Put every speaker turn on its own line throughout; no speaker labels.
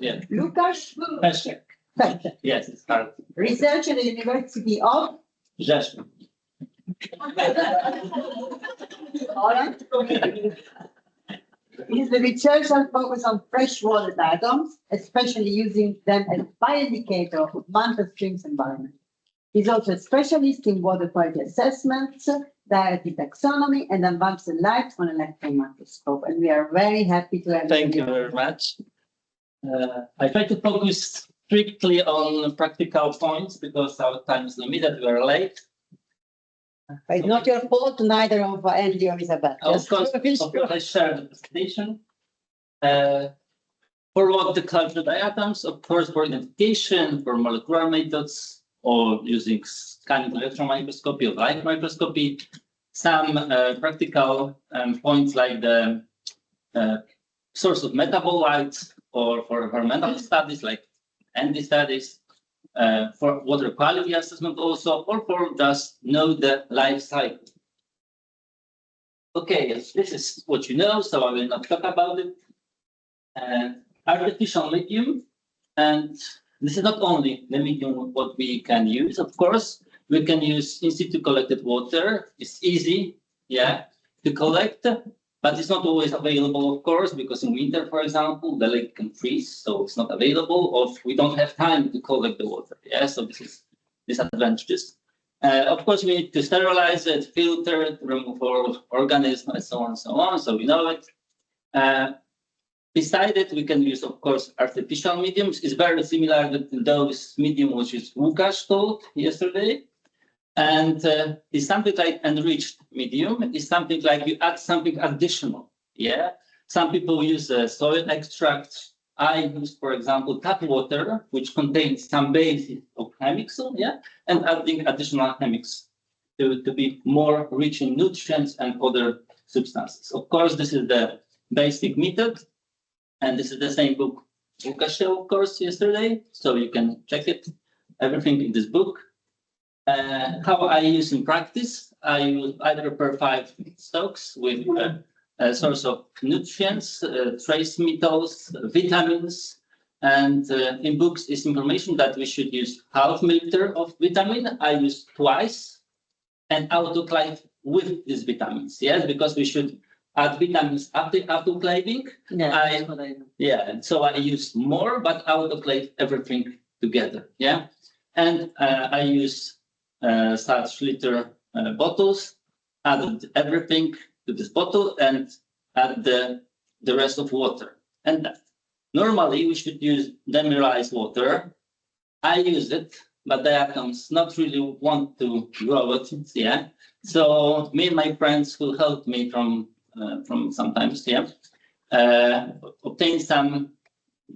Yeah.
Lukasz
Peszek.
Peszek.
Yes, it's hard.
Research at the University of
Rzeszów.
Holland. He's the researcher focused on freshwater diatoms, especially using them as bioindicator of mangrove streams environment. He's also a specialist in water quality assessments, dietary taxonomy, and advanced light on electron microscope. And we are very happy to have
Thank you very much. I try to focus strictly on practical points because our time is limited. We are late.
It's not your fault, neither of Andy or Isabel.
Of course, I share the presentation. For what the cultured diatoms, of course, for identification, for molecular methods, or using scanning electron microscopy or light microscopy, some practical points like the source of metabolites, or for environmental studies like ND studies, for water quality assessment also, or for just know the life cycle. Okay, this is what you know, so I will not talk about it. Artificial medium, and this is not only the medium what we can use, of course, we can use in situ collected water. It's easy, yeah, to collect, but it's not always available, of course, because in winter, for example, the lake can freeze, so it's not available, or we don't have time to collect the water, yeah, so this is disadvantages. Of course, we need to sterilize it, filter it, remove all organisms, and so on, so we know it. Beside it, we can use, of course, artificial mediums. It's very similar to those medium which is Lukasz told yesterday. And it's something like enriched medium. It's something like you add something additional. Yeah. Some people use soil extract. I use, for example, tap water, which contains some basis of chemics, yeah, and adding additional chemics to be more rich in nutrients and other substances. Of course, this is the basic method. And this is the same book Lukasz showed, of course, yesterday. So you can check it, everything in this book. How I use in practice, I prepare 5 stocks with a source of nutrients, trace metals, vitamins, and in books is information that we should use half milliliter of vitamin. I use twice, and autoclave with these vitamins. Yes, because we should add vitamins after autoclaving. Yeah, and so I use more, but autoclave everything together. Yeah, and I use such liter bottles, add everything to this bottle, and add the rest of water. And that. Normally, we should use demineralized water. I use it, but diatoms not really want to grow it. Yeah, so me and my friends will help me from sometimes, yeah, obtain some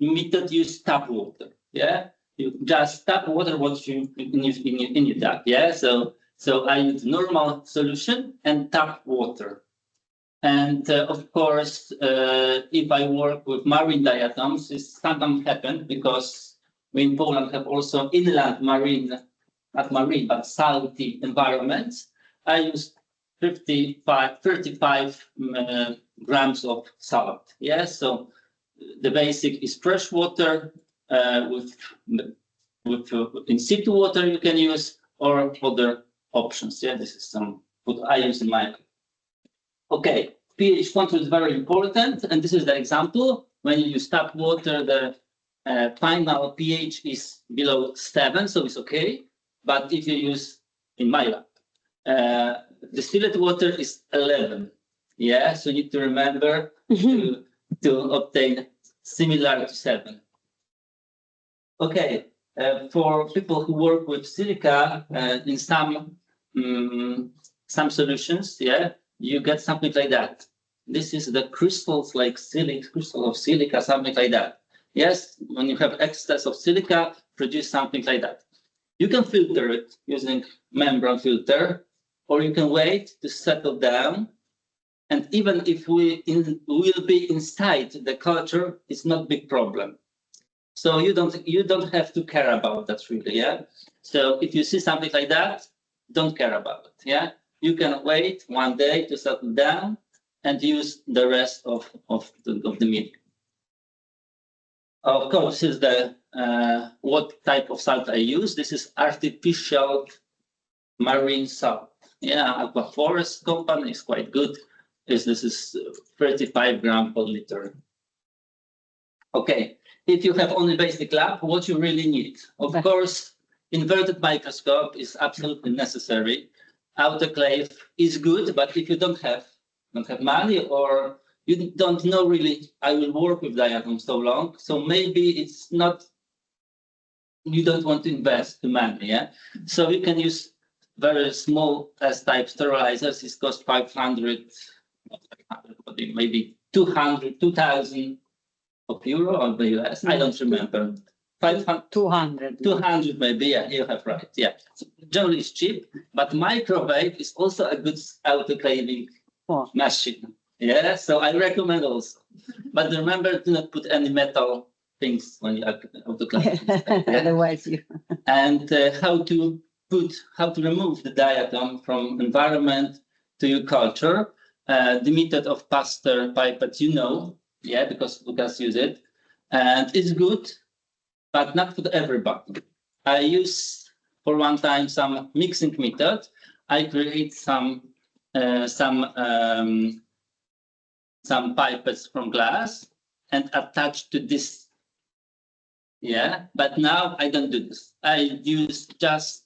method use tap water. Yeah, you just tap water what you in your tap. Yeah, so I use normal solution and tap water. And of course, if I work with marine diatoms, it sometimes happens because we in Poland have also inland marine, not marine, but salty environments. I use 35 grams of salt. Yes, so the basic is fresh water with in situ water you can use, or other options. Yeah, this is some what I use in my. Okay, pH control is very important, and this is the example. When you use tap water, the final pH is below 7, so it's okay. But if you use in my lab, distilled water is 11. Yeah, so you need to remember to obtain similar to 7. Okay, for people who work with silica in some solutions, yeah, you get something like that. This is the crystals like silica, crystal of silica, something like that. Yes, when you have excess of silica, produce something like that. You can filter it using membrane filter, or you can wait to settle down. And even if we will be inside the culture, it's not big problem. So you don't have to care about that really, yeah. So if you see something like that, don't care about it, yeah. You can wait 1 day to settle down and use the rest of the medium. Of course, this is the what type of salt I use. This is artificial marine salt. Yeah, Aqua-Forest company is quite good. This is 35 grams per liter. Okay, if you have only basic lab, what you really need? Of course, inverted microscope is absolutely necessary. Autoclave is good, but if you don't have money or you don't know really, I will work with diatoms so long, so maybe it's not, you don't want to invest the money, yeah? So you can use very small S-type sterilizers. It costs 500, maybe 200, 2,000 of euro or the US. I don't remember. 500,
200.
200 maybe, yeah, you have right, yeah. So generally it's cheap, but microwave is also a good autoclaving machine. Yeah, so I recommend also. But remember, do not put any metal things when you autoclave. Yeah?
Otherwise you...
And how to remove the diatom from environment to your culture. The method of Pasteur pipette, you know, yeah, because Lukasz used it. And it's good, but not for everybody. I use for one time some mixing method. I create some pipettes from glass and attach to this. Yeah, but now I don't do this. I use just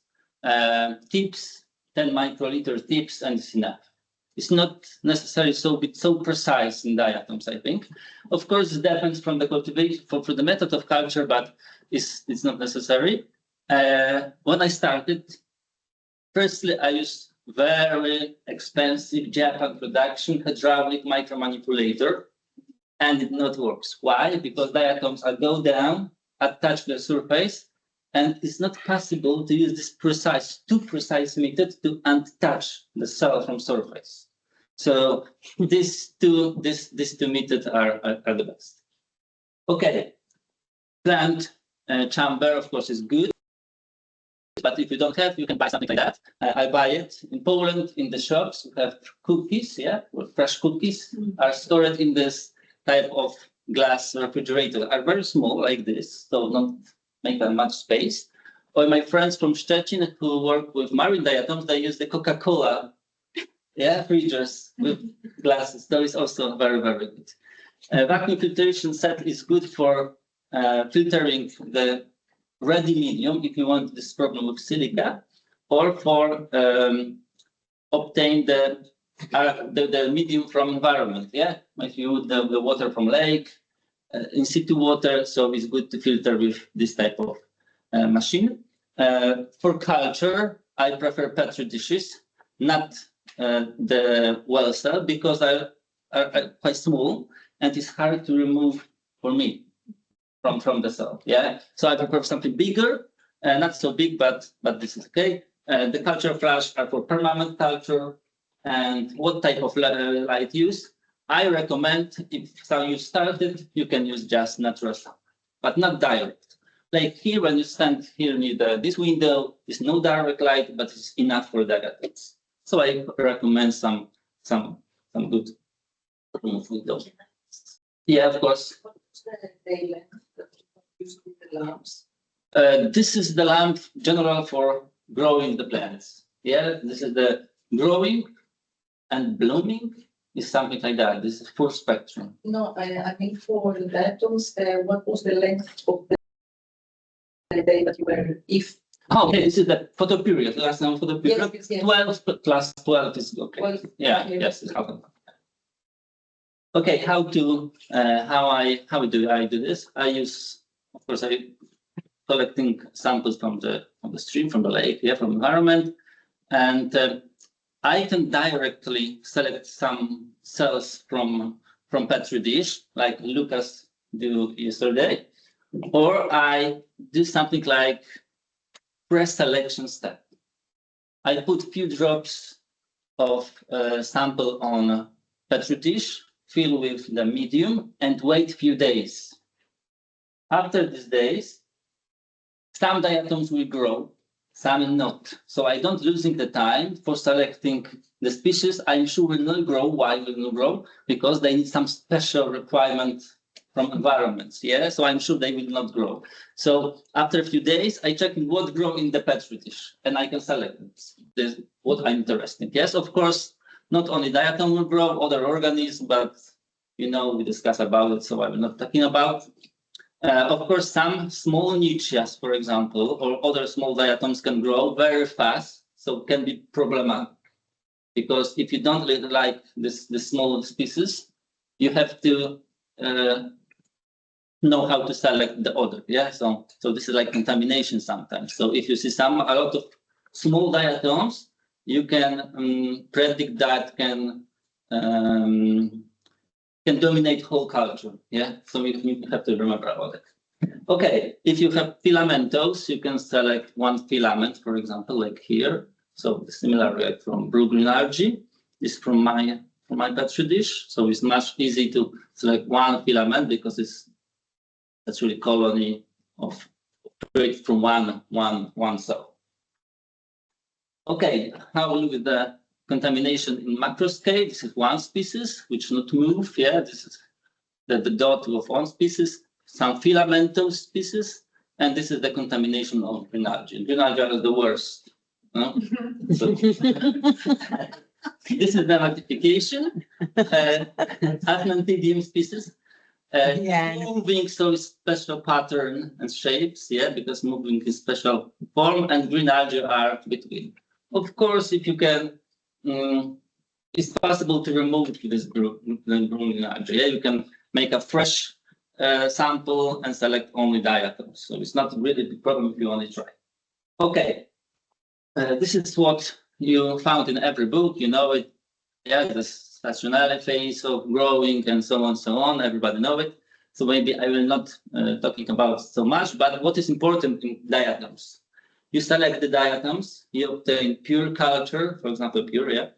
tips, 10 microliter tips, and it's enough. It's not necessarily so precise in diatoms, I think. Of course, it depends from the cultivation, for the method of culture, but it's not necessary. When I started, firstly, I used very expensive Japan production hydraulic micromanipulator, and it not works. Why? Because diatoms are go down, attach the surface, and it's not possible to use this too precise method to untouch the cell from surface. So these two methods are the best. Okay, plant chamber, of course, is good. But if you don't have, you can buy something like that. I buy it in Poland in the shops. We have cookies, yeah, fresh cookies are stored in this type of glass refrigerator. Are very small like this, so not make that much space. Or my friends from Szczecin who work with marine diatoms, they use the Coca-Cola, yeah, fridges with glasses. So it's also very, very good. Vacuum filtration set is good for filtering the ready medium if you want this problem with silica, or for obtain the medium from environment. Yeah, if you would the water from lake, in situ water, so it's good to filter with this type of machine. For culture, I prefer petri dishes, not the well cell, because they are quite small and it's hard to remove for me from the cell. Yeah, so I prefer something bigger, not so big, but this is okay. The culture flash are for permanent culture. And what type of light use? I recommend, if you started, you can use just natural sun, but not direct. Like here, when you stand here near this window, there's no direct light, but it's enough for diatoms. So I recommend some good windows. Yeah, of course.
What's the day length that you use with the lamps?
This is the lamp general for growing the plants. Yeah, this is the growing and blooming is something like that. This is full spectrum.
No, I mean for the diatoms, what was the length of the day that you were, if?
Oh, okay, this is the photo period. Last name photo period.
Yes.
12 plus 12 is okay.
12,
Yeah,
okay.
yes, it's half. Okay, how do I do this? I use, of course, I collecting samples from the stream, from the lake, yeah, from environment, and I can directly select some cells from petri dish, like Lukasz did yesterday, or I do something like pre-selection step. I put few drops of sample on petri dish, fill with the medium, and wait few days. After these days, some diatoms will grow, some not. So I don't losing the time for selecting the species I'm sure will not grow. Why will not grow? Because they need some special requirement from environments. Yeah, so I'm sure they will not grow. So after a few days, I check what grow in the petri dish, and I can select this, what I'm interested in. Yes, of course, not only diatom will grow, other organisms, but you know we discuss about it, so I'm not talking about. Of course, some small niches, for example, or other small diatoms can grow very fast, so can be problematic. Because if you don't really like this small species, you have to know how to select the other. Yeah, so this is like contamination sometimes. So if you see a lot of small diatoms, you can predict that can dominate whole culture. Yeah, so you have to remember about it. Okay, if you have filamentous, you can select one filament, for example, like here. So similar from blue-green algae is from my petri dish. So it's much easy to select one filament because that's really colony of created from one cell. Okay, how with the contamination in macro scale? This is one species which not move. Yeah, this is the dot of one species. Some filamentous species, and this is the contamination of green algae. Green algae is the worst. No? So, this is the multiplication. Atlantidium species. Moving, so special pattern and shapes, yeah, because moving is special form, and green algae are between. Of course, if you can, it's possible to remove this green algae. Yeah, you can make a fresh sample and select only diatoms. So it's not really a big problem if you want to try. Okay, this is what you found in every book. You know it. Yeah, the stationary phase of growing and so on. Everybody know it. So maybe I will not talking about so much. But what is important in diatoms? You select the diatoms. You obtain pure culture, for example, pure, yeah,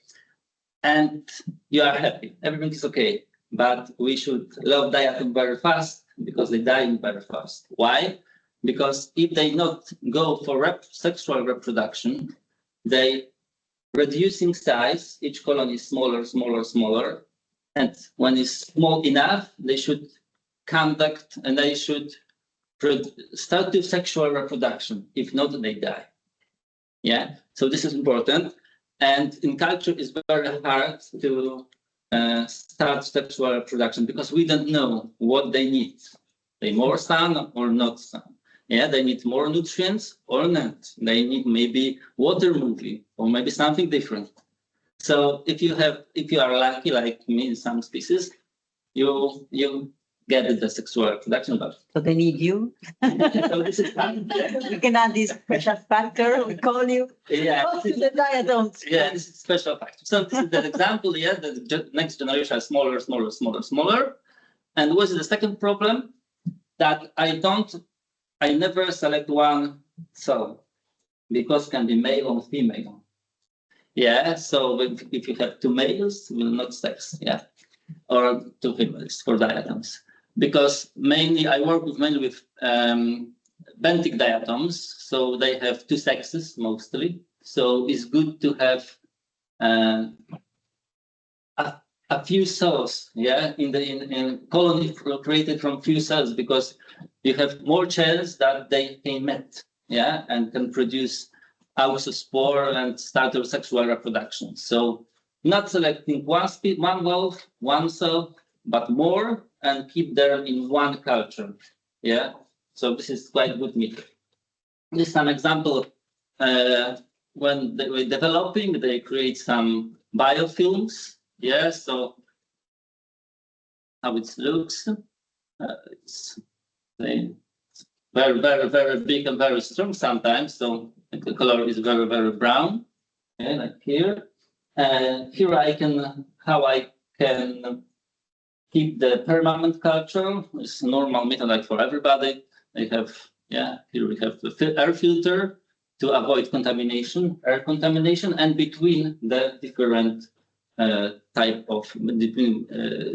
and you are happy. Everything is okay. But we should love diatom very fast because they die very fast. Why? Because if they not go for sexual reproduction, they reducing size. Each colony is smaller. And when it's small enough, they should conduct and they should start to sexual reproduction. If not, they die. Yeah, so this is important. And in culture, it's very hard to start sexual reproduction because we don't know what they need. They more sun or not sun. Yeah, they need more nutrients or not. They need maybe water moving or maybe something different. So if you are lucky like me in some species, you get the sexual reproduction. But
So they need you.
so this is fun.
You can add this special factor. We call you.
Yeah.
Go to the diatoms.
Yeah, this is special factor. So this is the example. Yeah, the next generation is smaller. And what is the second problem? That I never select one cell because can be male or female. Yeah, so if you have two males, will not sex. Yeah, or two females for diatoms. Because mainly I work mainly with benthic diatoms, so they have two sexes mostly. So it's good to have a few cells, yeah, in colony created from few cells, because you have more chance that they can mate, yeah, and can produce auxospore and start their sexual reproduction. So not selecting one valve, one cell, but more, and keep them in one culture. Yeah, so this is quite good method. This is an example. When they were developing, they create some biofilms. Yeah, so how it looks, it's very big and very strong sometimes. So the color is very brown. Yeah, like here. And here how I can keep the permanent culture. It's a normal method like for everybody. They have, yeah, here we have the air filter to avoid contamination, air contamination, and between the different type of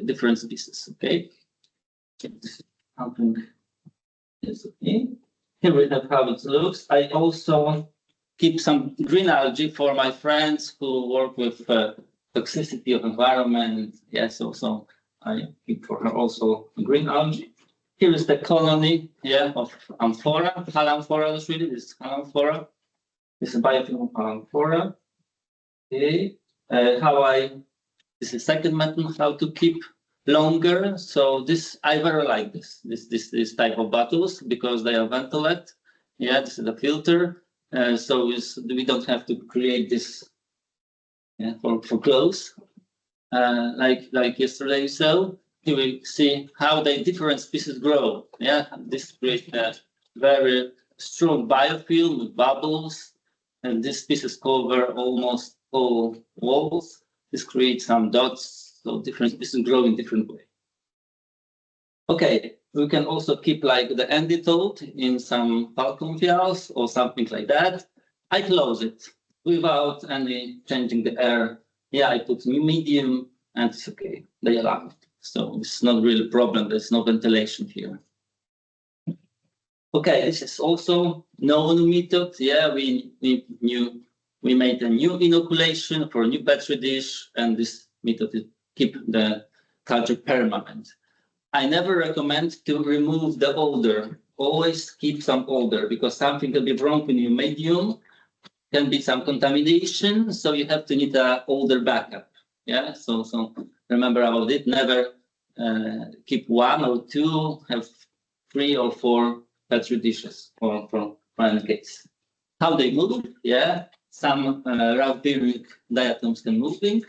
different species. Okay. Something is okay. Here we have how it looks. I also keep some green algae for my friends who work with toxicity of environment. Yes, also I keep for her also green algae. Here is the colony, yeah, of amphora, Halamphora, really, this is Halamphora. This is biofilm of Halamphora. Okay, this is second method, how to keep longer. So this, I very like this type of bottles because they are ventilate. Yeah, this is the filter. So we don't have to create this, yeah, for clothes. Like yesterday you saw, you will see how the different species grow. Yeah, this creates a very strong biofilm with bubbles, and this species cover almost all walls. This creates some dots, so different species grow in different way. Okay, we can also keep like the enditode in some falcon vials or something like that. I close it without any changing the air. Yeah, I put new medium and it's okay. They allow it. So it's not really a problem. There's no ventilation here. Okay, this is also known method. Yeah, we made a new inoculation for a new petri dish, and this method is keep the culture permanent. I never recommend to remove the odor. Always keep some odor because something can be wrong in your medium, can be some contamination, so you have to need an older backup. Yeah, so remember about it. Never keep one or two. Have 3 or 4 petri dishes for any case. How they move? Yeah, some rough-bearing diatoms can moving,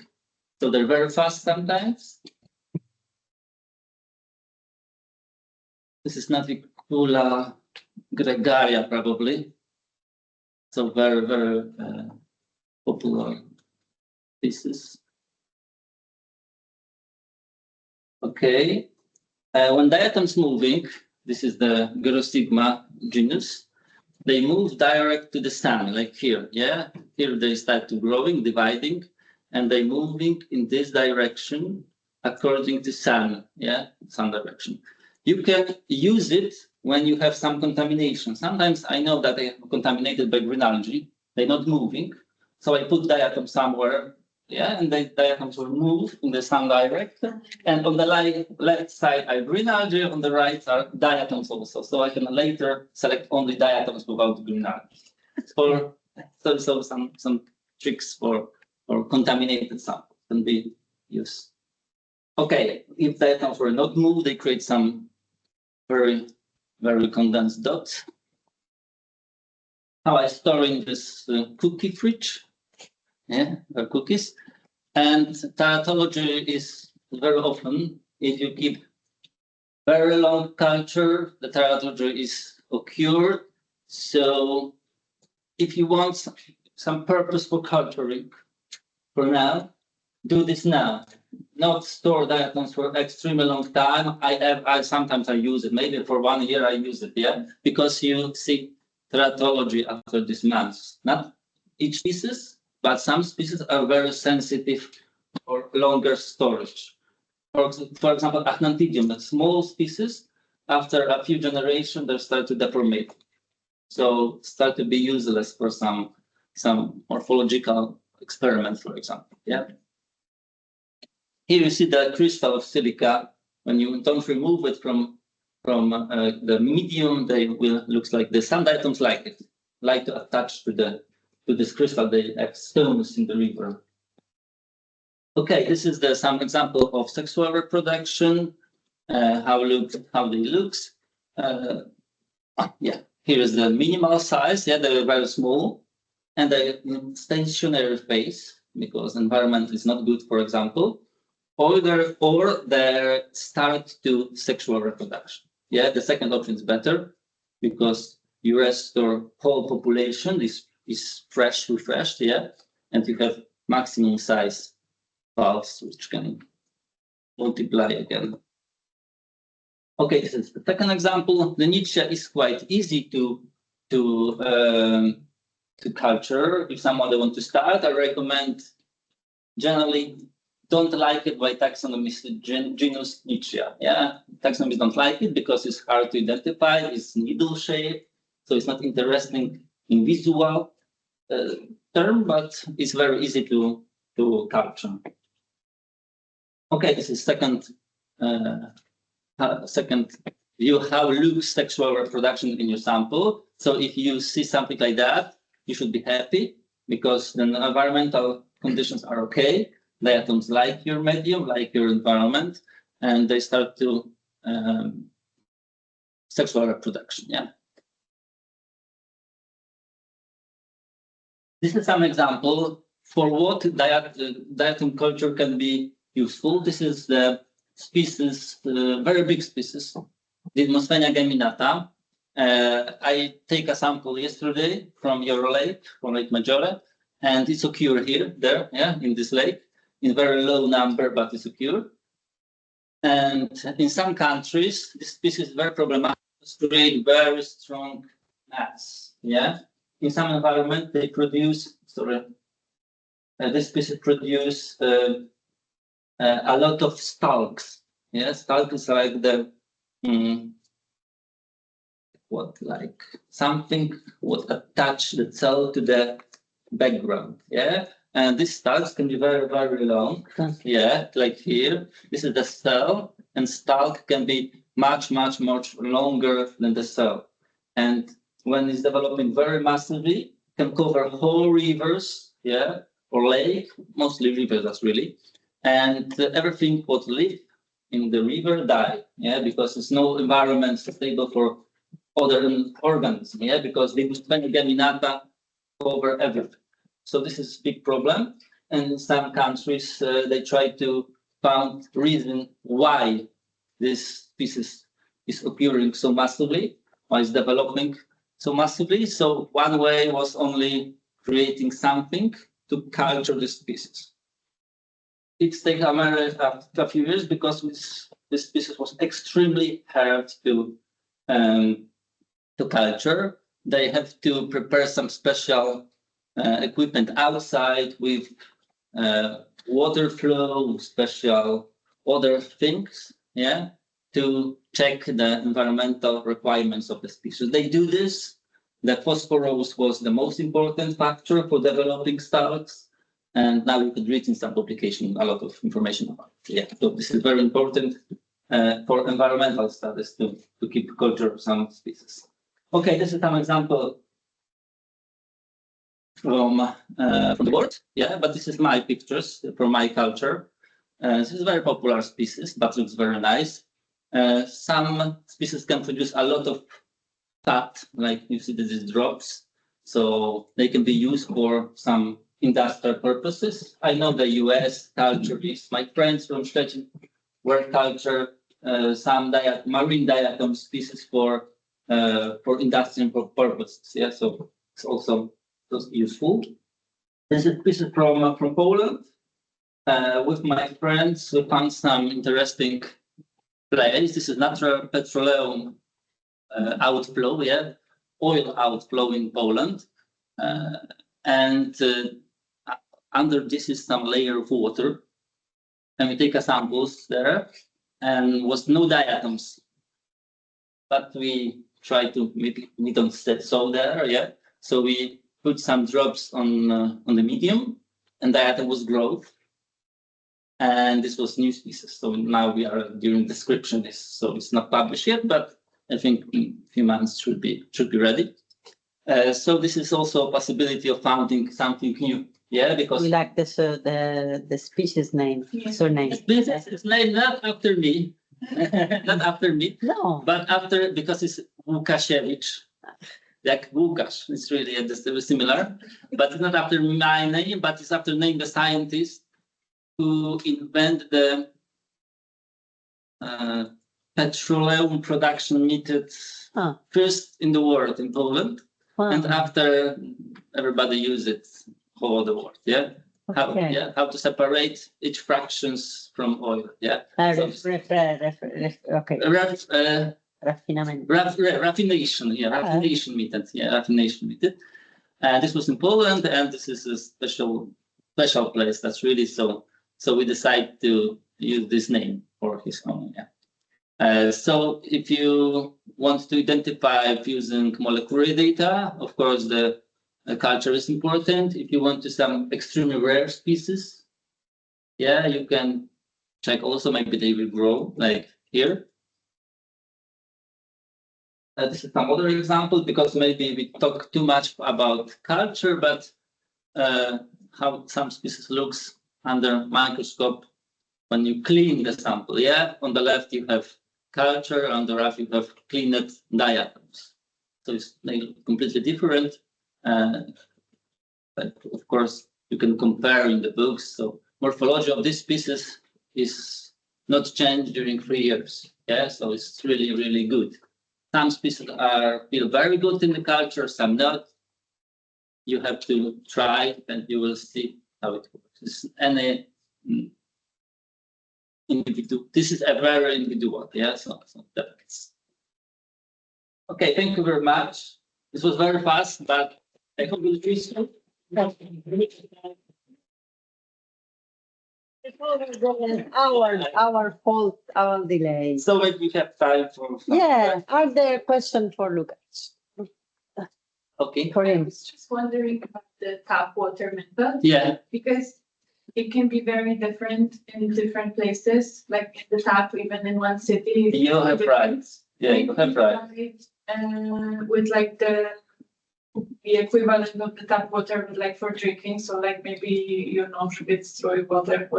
so they're very fast sometimes. This is Navicula gregaria probably. So very popular species. Okay, when diatoms moving, this is the Gyrosigma genus. They move direct to the sun, like here. Yeah, here they start to growing, dividing, and they moving in this direction according to sun. Yeah, sun direction. You can use it when you have some contamination. Sometimes I know that they are contaminated by green algae. They're not moving, so I put diatom somewhere. Yeah, and the diatoms will move in the sun direct. And on the left side are green algae, on the right are diatoms also. So I can later select only diatoms without green algae. So some tricks for contaminated samples can be used. Okay, if diatoms were not moved, they create some very condensed dots. How I store in this cookie fridge. Yeah, cookies. And teratology is very often, if you keep very long culture, the teratology is occurred. So if you want some purpose for culturing, for now, do this now. Not store diatoms for extremely long time. I sometimes I use it. Maybe for 1 year I use it. Yeah, because you see teratology after this month. Not each species, but some species are very sensitive for longer storage. For example, Achnanthidium, a small species, after a few generations, they start to deformate. So start to be useless for some morphological experiments, for example. Yeah. Here you see the crystal of silica. When you don't remove it from the medium, they will looks like this. Some diatoms like it, like to attach to this crystal. They have stones in the river. Okay, this is some example of sexual reproduction. How they looks. Yeah, here is the minimal size. Yeah, they're very small, and the stationary phase because environment is not good, for example. Or they start to sexual reproduction. Yeah, the second option is better because you restore whole population is refreshed. Yeah, and you have maximum size valves which can multiply again. Okay, this is the second example. The niche is quite easy to culture. If someone want to start, I recommend generally. Don't like it by taxonomist genus Nitzschia. Yeah, taxonomists don't like it because it's hard to identify. It's needle shape, so it's not interesting in visual term, but it's very easy to capture. Okay, this is second second view how looks sexual reproduction in your sample. So if you see something like that, you should be happy because the environmental conditions are okay. Diatoms like your medium, like your environment, and they start to sexual reproduction. Yeah. This is some example for what diatom culture can be useful. This is the species, very big species, Didymosphenia geminata. I take a sample yesterday from your lake, from Lake Maggiore, and it's occur here, there, yeah, in this lake, in very low number, but it's occur. And in some countries, this species is very problematic to create very strong mats. Yeah, in some environment they produce. This species produce a lot of stalks. Yeah, stalk is like the like something would attach the cell to the background. Yeah, and these stalks can be very, very long. Yeah, like here. This is the cell, and stalk can be much, much, much longer than the cell. And when it's developing very massively, can cover whole rivers, yeah, or lake, mostly rivers, that's really. And everything what live in the river die, yeah, because there's no environment stable for other organisms, yeah, because the Didymosphenia geminata cover everything. So this is a big problem. And in some countries, they try to find reason why this species is occurring so massively, why it's developing so massively. So one way was only creating something to culture the species. It's taken a few years because this species was extremely hard to culture. They have to prepare some special equipment outside with water flow, special other things, yeah, to check the environmental requirements of the species. They do this. The phosphorus was the most important factor for developing stalks, and now you could read in some publication a lot of information about it. Yeah, so this is very important for environmental studies to keep culture of some species. Okay, this is some example from the world, yeah, but this is my pictures from my culture. This is a very popular species, but looks very nice. Some species can produce a lot of fat, like you see this is drops, so they can be used for some industrial purposes. I know the US culture is my friends from Szczecin work culture some marine diatom species for industrial purposes. Yeah, so it's also useful. This is species from Poland. With my friends, we found some interesting place. This is natural petroleum outflow, yeah, oil outflow in Poland, and under this is some layer of water, and we take a samples there, and was no diatoms, but we try to maybe we don't set so there, yeah. So we put some drops on the medium, and diatom was growth. And this was new species. So now we are during description this, so it's not published yet, but I think in a few months should be ready. So this is also a possibility of finding something new. Yeah, because
We like this the species name, surname.
species is named not after me, not after me,
No.
but after because it's Łukasiewicz. Like Lukasz, it's really similar, but it's not after my name, but it's after name the scientist who invent the petroleum production method first in the world in Poland, and after everybody use it all over the world. Yeah, how to separate each fractions from oil. Yeah, raffination. Yeah, raffination method. Yeah, raffination method. And this was in Poland, and this is a special place. That's really so. So we decide to use this name for his own. Yeah. So if you want to identify using molecular data, of course the culture is important. If you want to some extremely rare species, yeah, you can check also, maybe they will grow like here. This is some other example because maybe we talk too much about culture, but how some species looks under microscope when you clean the sample. Yeah, on the left you have culture, on the right you have cleaned diatoms. So it's like completely different. But of course, you can compare in the books. So morphology of this species is not changed during 3 years. Yeah, so it's really, really good. Some species feel very good in the culture, some not. You have to try and you will see how it works. This is any individual. This is a very individual. Yeah, so that's okay. Thank you very much. This was very fast, but I hope you'll be useful.
Our fault, our delay.
So maybe we have time for some
Yeah, are there questions for Lukasz?
Okay.
For
I
him?
was just wondering about the tap water method.
Yeah.
Because it can be very different in different places, like the tap, even in one city.
You have right. Yeah, you have right.
With like the equivalent of the tap water, with like for drinking, so like maybe, you know, it's throwing water.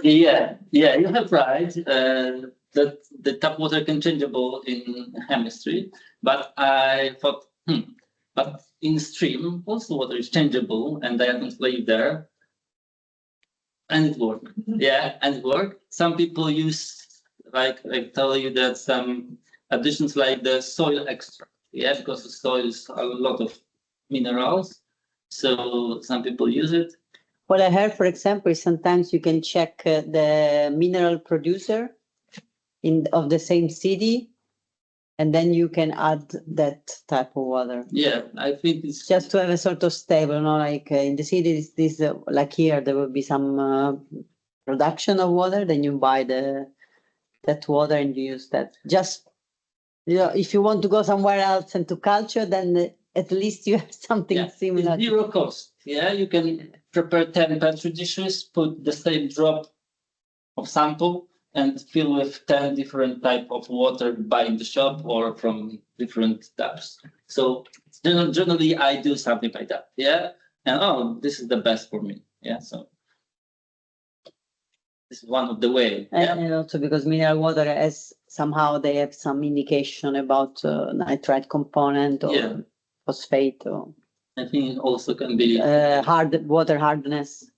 Yeah, you have right. That the tap water can changeable in chemistry, but I thought, but in stream also water is changeable, and diatoms live there, and it worked. Yeah, and it worked. Some people use, like I tell you, that some additions like the soil extract. Yeah, because the soil is a lot of minerals, so some people use it.
What I heard, for example, is sometimes you can check the mineral producer of the same city, and then you can add that type of water.
Yeah, I think it's
Just to have a sort of stable, like in the city, like here, there will be some production of water, then you buy that water and you use that. Just, if you want to go somewhere else and to culture, then at least you have something similar.
It's zero cost. Yeah, you can prepare 10 petri dishes, put the same drop of sample, and fill with 10 different type of water by in the shop or from different taps. So generally, I do something like that. Yeah, and this is the best for me. Yeah, so this is one of the way. Yeah,
And also because mineral water has somehow they have some indication about nitrite component or phosphate or
I think it also can be
water hardness.